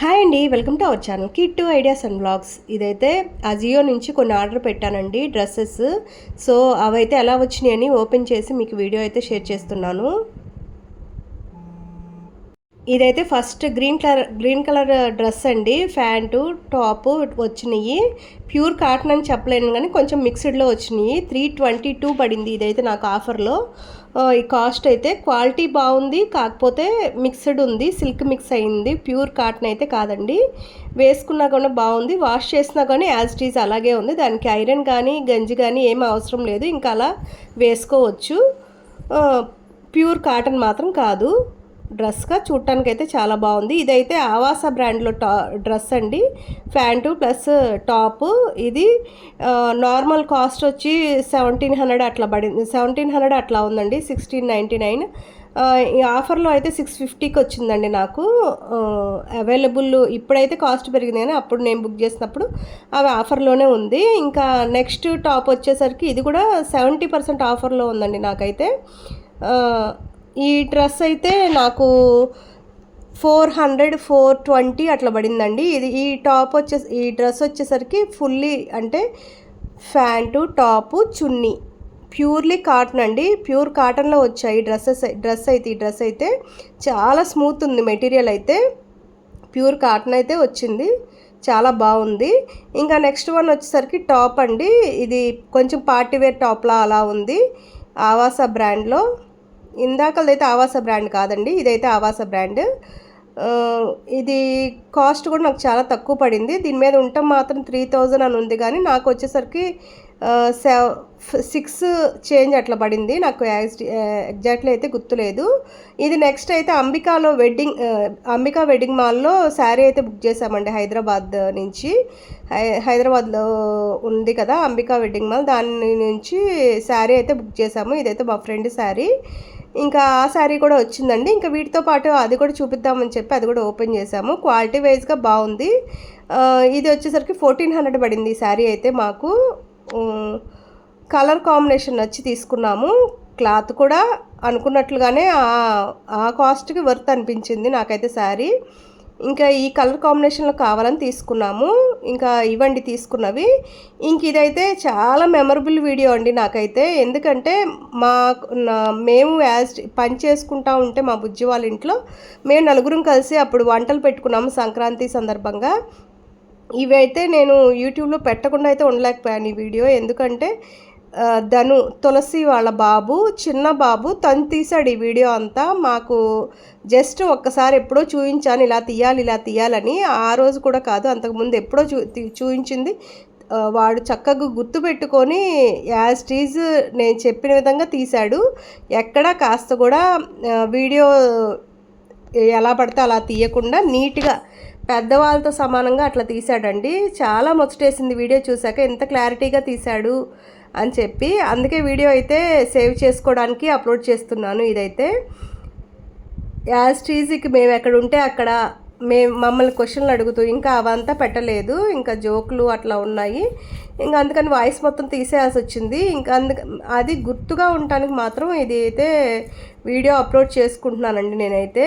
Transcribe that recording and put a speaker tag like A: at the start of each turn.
A: Hi అండి, welcome to our channel Kittu ideas and blogs. ఇదైతే అజియో నుంచి కొన్ని ఆర్డర్ పెట్టానండి, డ్రెస్సెస్. సో అవైతే ఎలా వచ్చినాయని ఓపెన్ చేసి మీకు వీడియో అయితే షేర్ చేస్తున్నాను. ఇదైతే ఫస్ట్ గ్రీన్ కలర్ డ్రెస్ అండి, ప్యాంటు టాప్ వచ్చినాయి. ప్యూర్ కాటన్ అని చెప్పలేను కానీ కొంచెం మిక్స్డ్లో వచ్చినాయి. 322 పడింది ఇదైతే నాకు ఆఫర్లో. ఈ కాస్ట్ అయితే క్వాలిటీ బాగుంది, కాకపోతే మిక్స్డ్ ఉంది, సిల్క్ మిక్స్ అయింది, ప్యూర్ కాటన్ అయితే కాదండి. వేసుకున్నా కూడా బాగుంది, వాష్ చేసినా కానీ యాజ్ ఇట్ ఈజ్ అలాగే ఉంది. దానికి ఐరన్ కానీ గంజి కానీ ఏం అవసరం లేదు, ఇంకా అలా వేసుకోవచ్చు. ప్యూర్ కాటన్ మాత్రం కాదు. డ్రెస్గా చూడటానికి అయితే చాలా బాగుంది. ఇదైతే ఆవాస బ్రాండ్లో డ్రెస్ అండి, ప్యాంటు ప్లస్ టాప్. ఇది నార్మల్ కాస్ట్ వచ్చి 1700 అట్లా పడింది, 1700 అట్లా ఉందండి, 1699. ఈ ఆఫర్లో అయితే 650కి వచ్చిందండి నాకు. అవైలబుల్ ఇప్పుడైతే కాస్ట్ పెరిగింది కానీ అప్పుడు నేను బుక్ చేసినప్పుడు అవి ఆఫర్లోనే ఉంది. ఇంకా నెక్స్ట్ టాప్ వచ్చేసరికి ఇది కూడా 70% ఆఫర్లో ఉందండి నాకైతే. ఈ డ్రెస్ అయితే నాకు 400 420 అట్లా పడిందండి. ఈ డ్రెస్ వచ్చేసరికి ఫుల్లీ అంటే ప్యాంటు టాపు చున్నీ ప్యూర్లీ కాటన్ అండి, ప్యూర్ కాటన్లో వచ్చాయి ఈ డ్రెస్ అయితే చాలా స్మూత్ ఉంది మెటీరియల్ అయితే. ప్యూర్ కాటన్ అయితే వచ్చింది, చాలా బాగుంది. ఇంకా నెక్స్ట్ వన్ వచ్చేసరికి టాప్ అండి. ఇది కొంచెం పార్టీవేర్ టాప్లా అలా ఉంది, ఆవాస బ్రాండ్లో. ఇందాకదైతే ఆవాస బ్రాండ్ కాదండి, ఇదైతే ఆవాస బ్రాండ్. ఇది కాస్ట్ కూడా నాకు చాలా తక్కువ పడింది. దీని మీద ఉండటం మాత్రం 3000 అని ఉంది, కానీ నాకు వచ్చేసరికి 6 చేంజ్ అట్లా పడింది. నాకు ఎగ్జాక్ట్లీ అయితే గుర్తులేదు. ఇది నెక్స్ట్ అయితే అంబికా వెడ్డింగ్ మాల్లో శారీ అయితే బుక్ చేసామండి, హైదరాబాద్ నుంచి. హైదరాబాద్లో ఉంది కదా అంబికా వెడ్డింగ్ మాల్, దాని నుంచి శారీ అయితే బుక్ చేసాము. ఇదైతే మా ఫ్రెండ్ శారీ. ఇంకా ఆ శారీ కూడా వచ్చిందండి. ఇంకా వీటితో పాటు అది కూడా చూపిద్దామని చెప్పి అది కూడా ఓపెన్ చేసాము. క్వాలిటీ వైజ్గా బాగుంది. ఇది వచ్చేసరికి 1400 పడింది ఈ శారీ అయితే మాకు. కలర్ కాంబినేషన్ నచ్చి తీసుకున్నాము. క్లాత్ కూడా అనుకున్నట్లుగానే ఆ కాస్ట్కి వర్త్ అనిపించింది నాకైతే శారీ. ఇంకా ఈ కలర్ కాంబినేషన్లో కావాలని తీసుకున్నాము. ఇంకా ఇవ్వండి తీసుకున్నవి. ఇంక ఇదైతే చాలా మెమరబుల్ వీడియో అండి నాకైతే. ఎందుకంటే మేము పని చేసుకుంటా ఉంటే మా బుజ్జి వాళ్ళ ఇంట్లో మేము నలుగురం కలిసి అప్పుడు వంటలు పెట్టుకున్నాము సంక్రాంతి సందర్భంగా. ఇవైతే నేను యూట్యూబ్లో పెట్టకుండా అయితే ఉండలేకపోయాను ఈ వీడియో. ఎందుకంటే తులసి వాళ్ళ బాబు, చిన్న బాబు, తను తీశాడు ఈ వీడియో అంతా. మాకు జస్ట్ ఒక్కసారి ఎప్పుడో చూపించాను ఇలా తీయాలని. ఆ రోజు కూడా కాదు, అంతకుముందు ఎప్పుడో చూపించింది. వాడు చక్కగా గుర్తుపెట్టుకొని యాజ్ ఇట్ ఈజ్ నేను చెప్పిన విధంగా తీశాడు. ఎక్కడా కాస్త కూడా వీడియో ఎలా పడితే అలా తీయకుండా నీట్గా పెద్దవాళ్ళతో సమానంగా అట్లా తీశాడండి. చాలా ముచ్చటేసింది వీడియో చూశాక, ఎంత క్లారిటీగా తీశాడు అని చెప్పి. అందుకే వీడియో అయితే సేవ్ చేసుకోవడానికి అప్లోడ్ చేస్తున్నాను. ఇదైతే యాజ్ టీజీకి మేము ఎక్కడ ఉంటే అక్కడ మమ్మల్ని క్వశ్చన్లు అడుగుతూ ఇంకా అవంతా పెట్టలేదు, ఇంకా జోకులు అట్లా ఉన్నాయి. ఇంకా అందుకని వాయిస్ మొత్తం తీసేయాల్సి వచ్చింది. ఇంకా అది గుర్తుగా ఉండటానికి మాత్రం ఇది అయితే వీడియో అప్లోడ్ చేసుకుంటున్నానండి నేనైతే.